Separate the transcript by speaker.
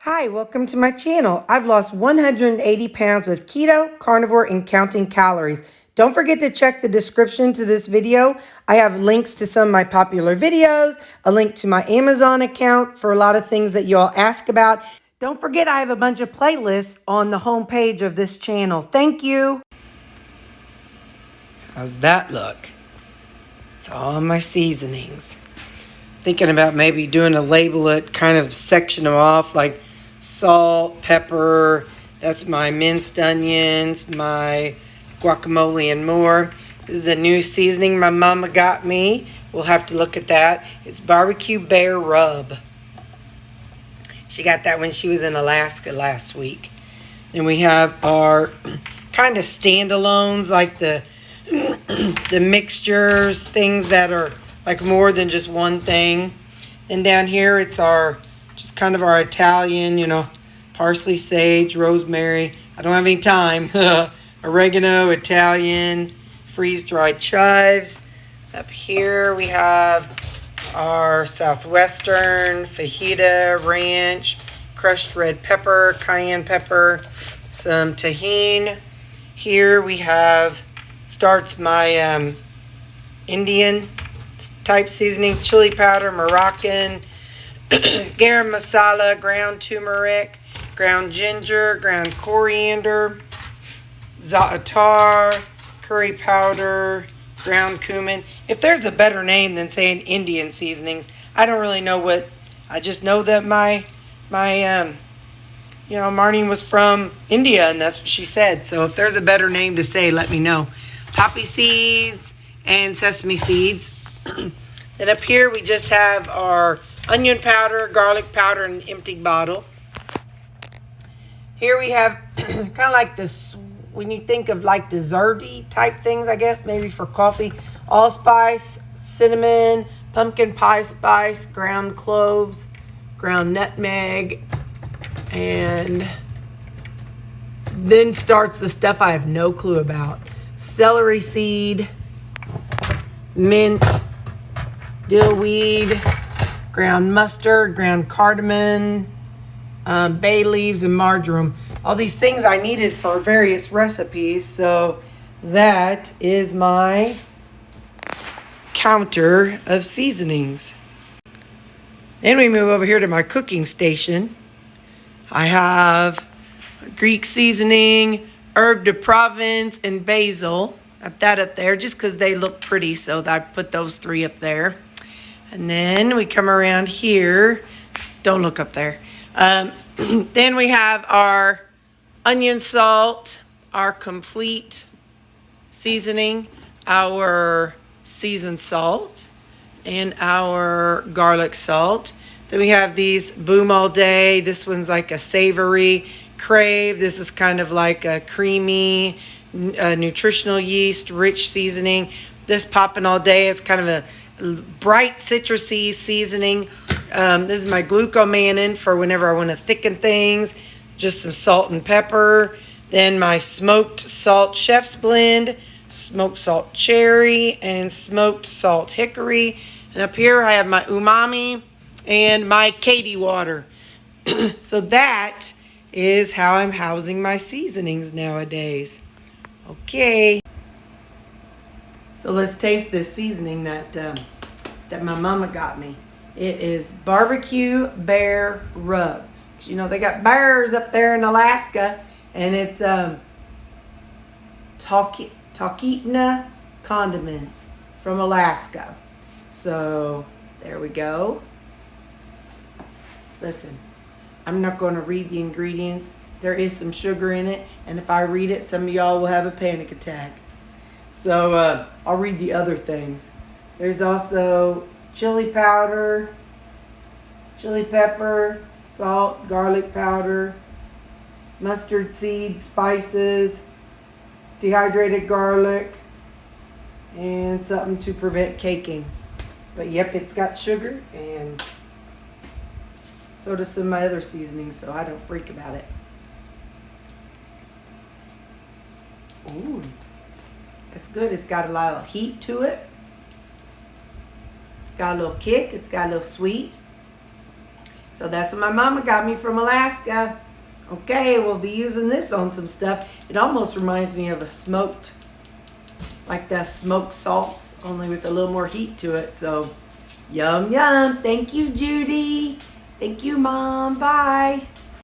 Speaker 1: Hi, welcome to my channel. I've lost 180 pounds with keto, carnivore, and counting calories. Don't forget to check the description to this video. I have links to some of my popular videos, a link to my Amazon account for a lot of things that you all ask about. Don't forget I have a bunch of playlists on the home page of this channel. Thank you. How's that look? It's all my seasonings. Thinking about maybe doing a label it, kind of section them off like salt, pepper, that's my minced onions, my guacamole and more. This is the new seasoning my mama got me. We'll have to look at that. It's barbecue bear rub. She got that when she was in Alaska last week. Then we have our kind of standalones, like the the mixtures, things that are like more than just one thing. And down here it's our just kind of our Italian, parsley, sage, rosemary. I don't have any time. Oregano, Italian, freeze-dried chives. Up here we have our Southwestern, fajita, ranch, crushed red pepper, cayenne pepper, some tahini. Here we have, starts my Indian type seasoning, chili powder, Moroccan, garam masala, ground turmeric, ground ginger, ground coriander, za'atar, curry powder, ground cumin. If there's a better name than saying Indian seasonings, I don't really know what. I just know that my Marnie was from India, and that's what she said. So if there's a better name to say, let me know. Poppy seeds and sesame seeds. Then up here we just have our onion powder, garlic powder, and an empty bottle. Here we have kind of like this, when you think of like desserty type things, I guess, maybe for coffee, allspice, cinnamon, pumpkin pie spice, ground cloves, ground nutmeg, and then starts the stuff I have no clue about. Celery seed, mint, dill weed, ground mustard, ground cardamom, bay leaves, and marjoram. All these things I needed for various recipes. So that is my counter of seasonings. Then we move over here to my cooking station. I have Greek seasoning, herb de Provence, and basil. Got that up there just because they look pretty, so I put those three up there. And then we come around here. Don't look up there. Then we have our onion salt, our complete seasoning, our seasoned salt, and our garlic salt. Then we have these Boom All Day. This one's like a savory. Crave. This is kind of like a creamy, nutritional yeast, rich seasoning. This Poppin' All Day is kind of a bright citrusy seasoning. This is my glucomannan for whenever I want to thicken things. Just some salt and pepper. Then my smoked salt chef's blend, smoked salt cherry, and smoked salt hickory. And up here I have my umami and my Katie water. So that is how I'm housing my seasonings nowadays. Okay. So let's taste this seasoning that my mama got me. It is barbecue bear rub. 'Cause they got bears up there in Alaska, and it's Talkeetna condiments from Alaska. So there we go. Listen, I'm not going to read the ingredients. There is some sugar in it, and if I read it, some of y'all will have a panic attack. So I'll read the other things. There's also chili powder, chili pepper, salt, garlic powder, mustard seed, spices, dehydrated garlic, and something to prevent caking. But yep, it's got sugar, and so does some of my other seasonings, so I don't freak about it. Ooh. It's good. It's got a lot of heat to it. It's got a little kick. It's got a little sweet. So that's what my mama got me from Alaska. Okay, we'll be using this on some stuff. It almost reminds me of a smoked, like the smoked salts, only with a little more heat to it. So, yum, yum. Thank you, Judy. Thank you, Mom. Bye.